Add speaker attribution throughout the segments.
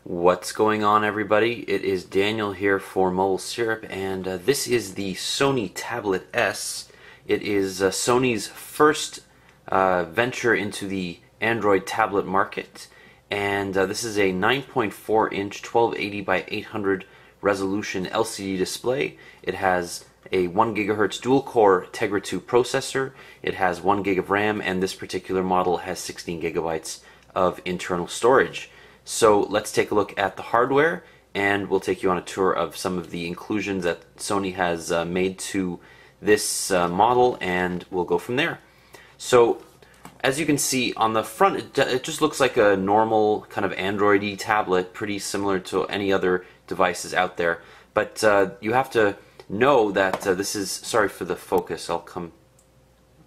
Speaker 1: What's going on, everybody? It is Daniel here for Mobile Syrup, and this is the Sony Tablet S. It is Sony's first venture into the Android tablet market, and this is a 9.4-inch 1280 by 800 resolution LCD display. It has a 1 GHz dual-core Tegra 2 processor. It has 1 GB of RAM, and this particular model has 16 GB of internal storage. So let's take a look at the hardware, and we'll take you on a tour of some of the inclusions that Sony has made to this model, and we'll go from there. So as you can see on the front, it just looks like a normal kind of Android-y tablet, pretty similar to any other devices out there. But you have to know that this is, sorry for the focus, I'll come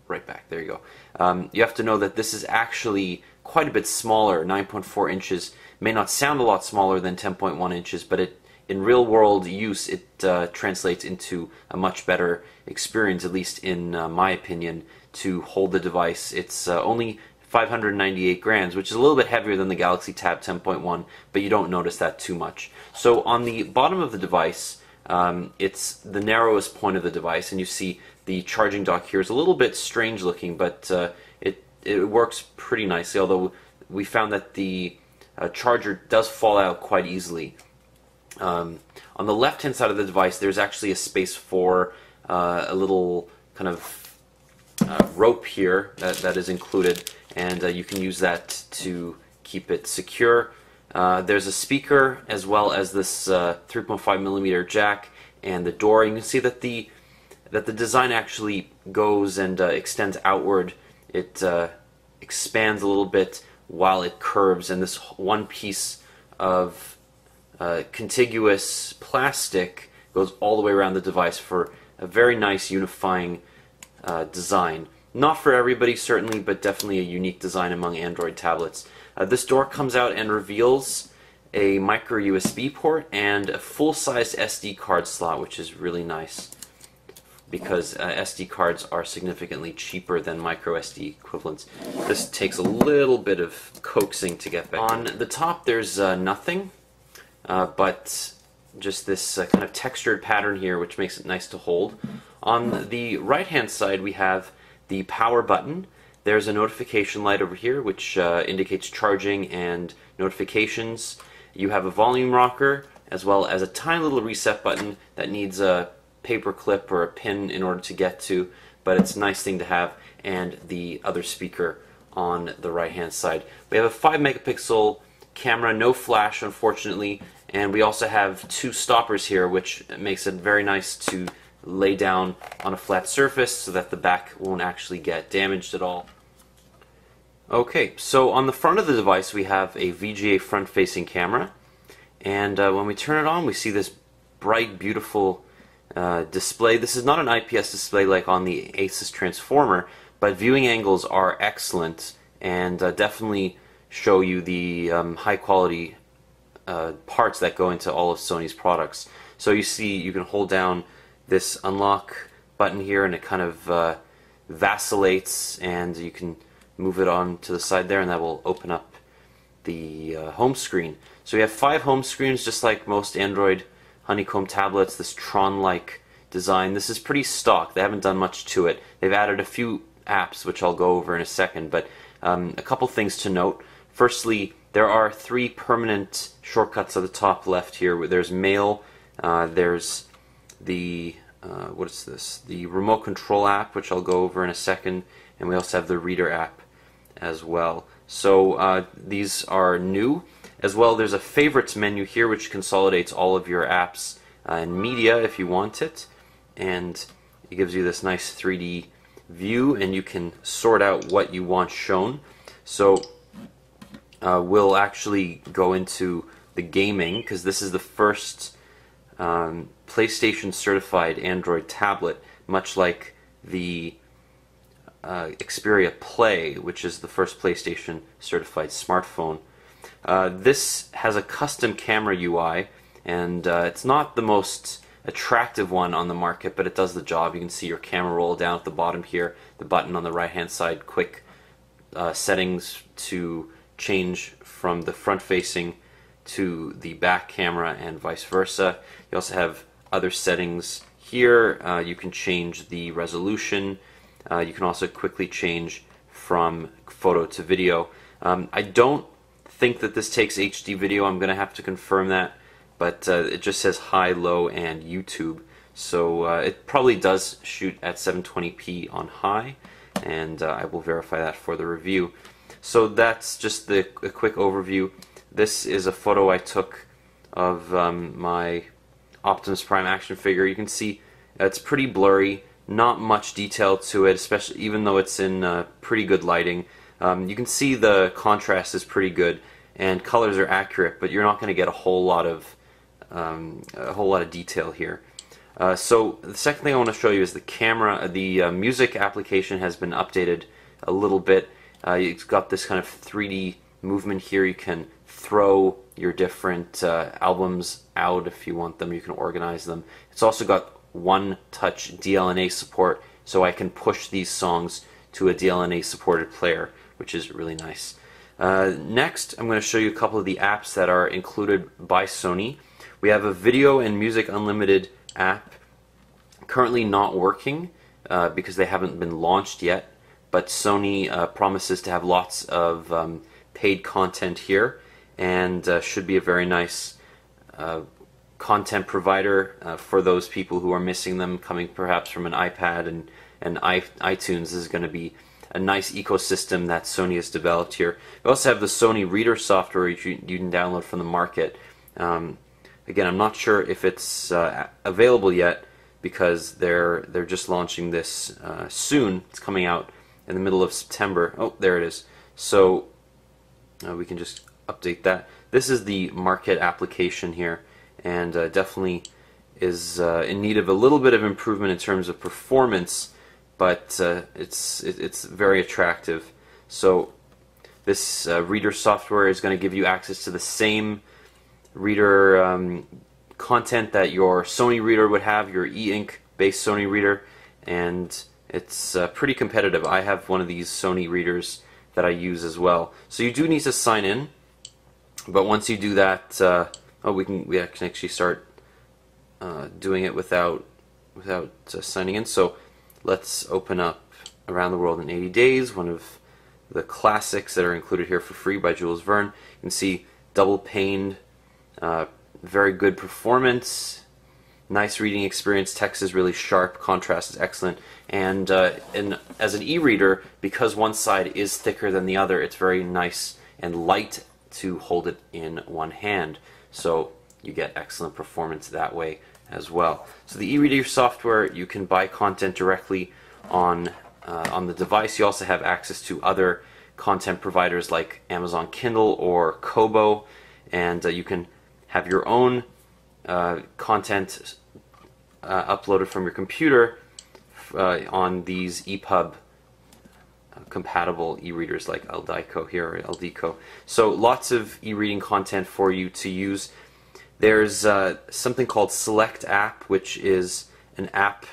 Speaker 1: right back, there you go. You have to know that this is actually quite a bit smaller. 9.4 inches may not sound a lot smaller than 10.1 inches, but in real world use it translates into a much better experience, at least in my opinion, to hold the device. It's only 598 grams, which is a little bit heavier than the Galaxy Tab 10.1, but you don't notice that too much. So on the bottom of the device, it's the narrowest point of the device, and you see the charging dock here is a little bit strange looking, but it works pretty nicely, although we found that the charger does fall out quite easily. On the left hand side of the device, there's actually a space for a little kind of rope here that is included, and you can use that to keep it secure. There's a speaker as well as this 3.5mm jack and the door. You can see that the design actually goes and extends outward. It expands a little bit while it curves, and this one piece of contiguous plastic goes all the way around the device for a very nice unifying design. Not for everybody certainly, but definitely a unique design among Android tablets. This door comes out and reveals a micro USB port and a full-size SD card slot, which is really nice because SD cards are significantly cheaper than micro SD equivalents. This takes a little bit of coaxing to get back. On the top there's nothing, but just this kind of textured pattern here, which makes it nice to hold. On the right hand side we have the power button. There's a notification light over here which indicates charging and notifications. You have a volume rocker as well as a tiny little reset button that needs a paper clip or a pin in order to get to, but it's a nice thing to have, and the other speaker on the right hand side. We have a 5-megapixel camera, no flash unfortunately, and we also have 2 stoppers here, which makes it very nice to lay down on a flat surface so that the back won't actually get damaged at all. Okay, so on the front of the device we have a VGA front-facing camera, and when we turn it on we see this bright, beautiful display. This is not an IPS display like on the Asus Transformer, but viewing angles are excellent and definitely show you the high-quality parts that go into all of Sony's products. So you see you can hold down this unlock button here and it kind of vacillates, and you can move it on to the side there and that will open up the home screen. So we have 5 home screens just like most Android honeycomb tablets, this Tron-like design. This is pretty stock. They haven't done much to it. They've added a few apps which I'll go over in a second, but a couple things to note. Firstly, there are 3 permanent shortcuts at the top left here. There's Mail, there's the what is this? The remote control app, which I'll go over in a second, and we also have the Reader app as well. So these are new. As well, there's a favorites menu here which consolidates all of your apps and media if you want it, and it gives you this nice 3D view, and you can sort out what you want shown. So we'll actually go into the gaming, because this is the first PlayStation certified Android tablet, much like the Xperia Play, which is the first PlayStation certified smartphone. This has a custom camera UI, and it's not the most attractive one on the market, but it does the job. You can see your camera roll down at the bottom here, the button on the right hand side, quick settings to change from the front facing to the back camera and vice versa. You also have other settings here. You can change the resolution. You can also quickly change from photo to video. I don't think that this takes HD video. I'm going to have to confirm that, but it just says high, low, and YouTube. So it probably does shoot at 720p on high, and I will verify that for the review. So that's just a quick overview. This is a photo I took of my Optimus Prime action figure. You can see it's pretty blurry, not much detail to it, especially even though it's in pretty good lighting. You can see the contrast is pretty good and colors are accurate, but you're not going to get a whole lot of detail here. So the second thing I want to show you is the camera. The music application has been updated a little bit. It's got this kind of 3D movement here. You can throw your different albums out if you want them. You can organize them. It's also got one-touch DLNA support, so I can push these songs to a DLNA supported player, which is really nice. Next, I'm going to show you a couple of the apps that are included by Sony. We have a Video and Music Unlimited app, currently not working because they haven't been launched yet, but Sony promises to have lots of paid content here, and should be a very nice content provider for those people who are missing them, coming perhaps from an iPad and iTunes. This is going to be a nice ecosystem that Sony has developed here. We also have the Sony Reader software you can download from the market. Again, I'm not sure if it's available yet because they're just launching this soon. It's coming out in the middle of September. Oh, there it is. So we can just update that. This is the market application here, and definitely is in need of a little bit of improvement in terms of performance, but it's very attractive. So this reader software is going to give you access to the same reader content that your Sony reader would have, your e-ink based Sony reader, and it's pretty competitive. I have one of these Sony readers that I use as well. So you do need to sign in, but once you do that, we can actually start doing it without signing in. So let's open up Around the World in 80 Days, one of the classics that are included here for free by Jules Verne. You can see double paned, very good performance, nice reading experience, text is really sharp, contrast is excellent, and as an e-reader, because one side is thicker than the other, it's very nice and light to hold it in one hand, so you get excellent performance that way as well. So the e-reader software, you can buy content directly on the device. You also have access to other content providers like Amazon Kindle or Kobo, and you can have your own content uploaded from your computer on these EPUB compatible e-readers like Aldico here, or Aldico. So lots of e-reading content for you to use. There's something called Select App, which is an app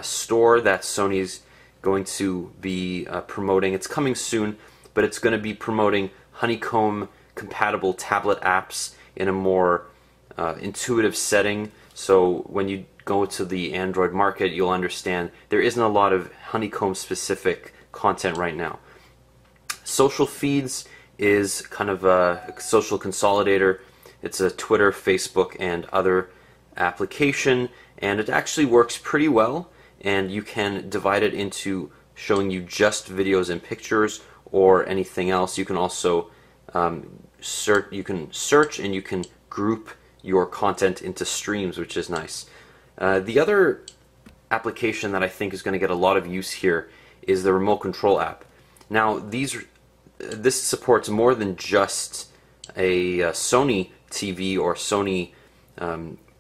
Speaker 1: store that Sony's going to be promoting. It's coming soon, but it's going to be promoting honeycomb compatible tablet apps in a more intuitive setting. So when you go to the Android market, you'll understand there isn't a lot of honeycomb specific content right now. Social Feeds is kind of a social consolidator. It's a Twitter, Facebook, and other application, and it actually works pretty well, and you can divide it into showing you just videos and pictures or anything else. You can also search and you can group your content into streams, which is nice. The other application that I think is going to get a lot of use here is the remote control app. Now this supports more than just a Sony TV or Sony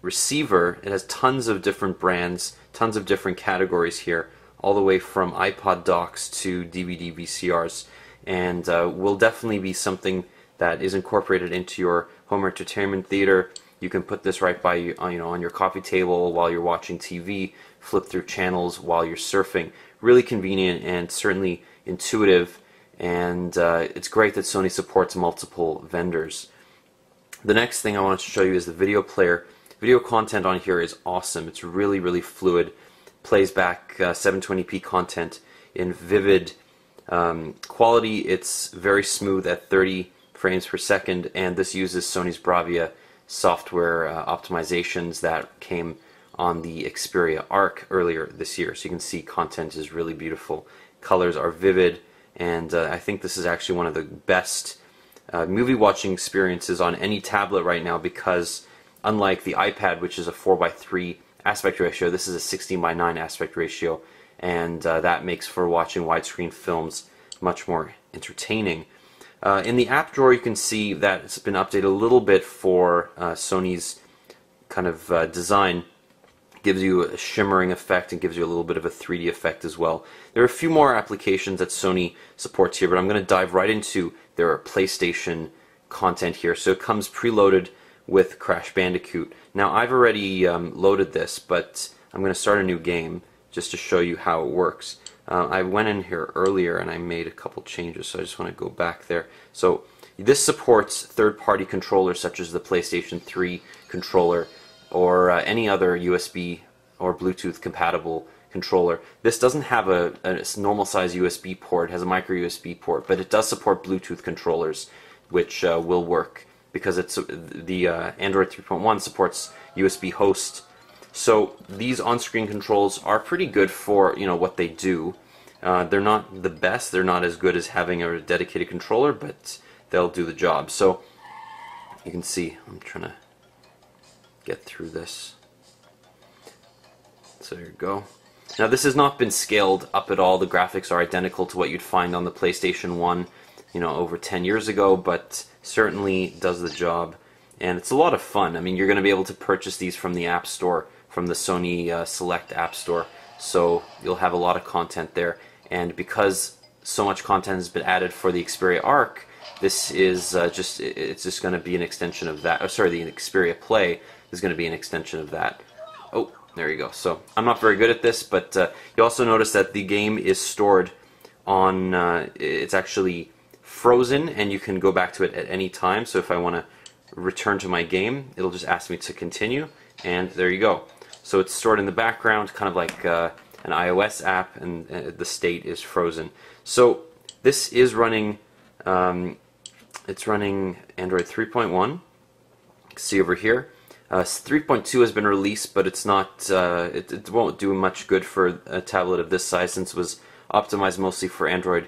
Speaker 1: receiver. It has tons of different brands, tons of different categories here, all the way from iPod docks to DVD VCRs, and will definitely be something that is incorporated into your home entertainment theater. You can put this right by you, on your coffee table while you're watching TV, flip through channels while you're surfing. Really convenient and certainly intuitive, and it's great that Sony supports multiple vendors. The next thing I wanted to show you is the video player. Video content on here is awesome. It's really, really fluid. Plays back 720p content in vivid quality. It's very smooth at 30 frames per second, and this uses Sony's Bravia software optimizations that came on the Xperia Arc earlier this year. So you can see content is really beautiful. Colors are vivid, and I think this is actually one of the best movie watching experiences on any tablet right now, because unlike the iPad, which is a 4:3 aspect ratio, this is a 16:9 aspect ratio, and that makes for watching widescreen films much more entertaining. In the app drawer, you can see that it's been updated a little bit for Sony's kind of design. Gives you a shimmering effect and gives you a little bit of a 3D effect as well. There are a few more applications that Sony supports here, but I'm going to dive right into their PlayStation content here. So it comes preloaded with Crash Bandicoot. Now I've already loaded this, but I'm going to start a new game just to show you how it works. I went in here earlier and I made a couple changes, so I just want to go back there. So this supports third-party controllers such as the PlayStation 3 controller or any other USB or Bluetooth compatible controller. This doesn't have a normal size USB port, it has a micro USB port, but it does support Bluetooth controllers, which will work because it's the Android 3.1 supports USB host. So these on-screen controls are pretty good for what they do. They're not the best, they're not as good as having a dedicated controller, but they'll do the job. So you can see, I'm trying to get through this. So there you go. Now this has not been scaled up at all. The graphics are identical to what you'd find on the PlayStation 1, over 10 years ago, but certainly does the job. And it's a lot of fun. I mean, you're going to be able to purchase these from the App Store, from the Sony Select App Store, so you'll have a lot of content there. And because so much content has been added for the Xperia Arc, this is it's just going to be an extension of that. Oh, sorry, the Xperia Play is going to be an extension of that. Oh, there you go. So I'm not very good at this, but you also notice that the game is stored on, it's actually frozen, and you can go back to it at any time. So if I want to return to my game, it'll just ask me to continue, and there you go. So it's stored in the background, kind of like an iOS app, and the state is frozen. So this is running, it's running Android 3.1. You can see over here. 3.2 has been released, but it's not. It won't do much good for a tablet of this size, since it was optimized mostly for Android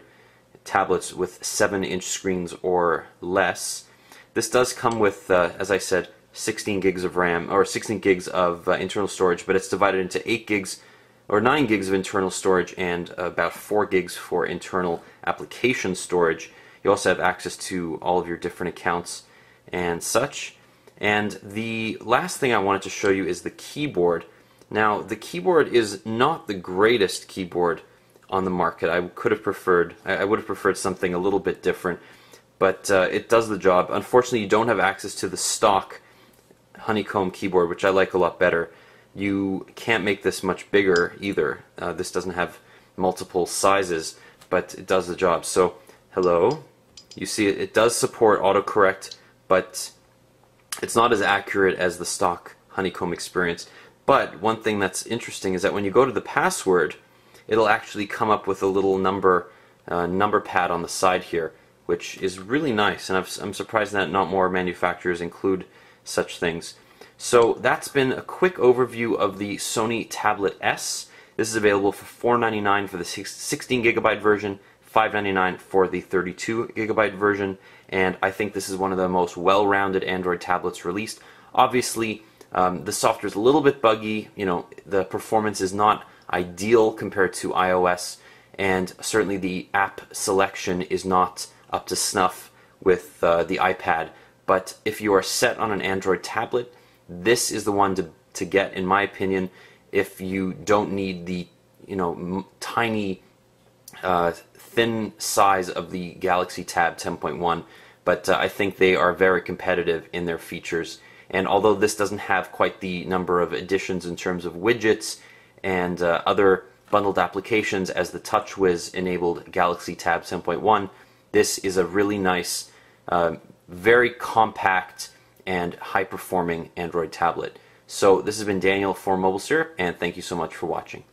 Speaker 1: tablets with 7-inch screens or less. This does come with, as I said, 16 gigs of RAM, or 16 gigs of internal storage, but it's divided into 8 gigs or 9 gigs of internal storage and about 4 gigs for internal application storage. You also have access to all of your different accounts and such. And the last thing I wanted to show you is the keyboard. Now, the keyboard is not the greatest keyboard on the market. I would have preferred something a little bit different, but it does the job. Unfortunately, you don't have access to the stock honeycomb keyboard, which I like a lot better. You can't make this much bigger either. This doesn't have multiple sizes, but it does the job. So, hello. You see it does support autocorrect, but it's not as accurate as the stock honeycomb experience. But one thing that's interesting is that when you go to the password, it'll actually come up with a little number pad on the side here, which is really nice, and I'm surprised that not more manufacturers include such things. So that's been a quick overview of the Sony Tablet S. This is available for $499 for the 16 gigabyte version, $599 for the 32 gigabyte version, and I think this is one of the most well-rounded Android tablets released. Obviously, the software is a little bit buggy. The performance is not ideal compared to iOS, and certainly the app selection is not up to snuff with the iPad. But if you are set on an Android tablet, this is the one to get, in my opinion, if you don't need the tiny thin size of the Galaxy Tab 10.1. But I think they are very competitive in their features. And although this doesn't have quite the number of additions in terms of widgets and other bundled applications as the TouchWiz enabled Galaxy Tab 10.1, this is a really nice, very compact and high-performing Android tablet. So this has been Daniel for Mobile Syrup, and thank you so much for watching.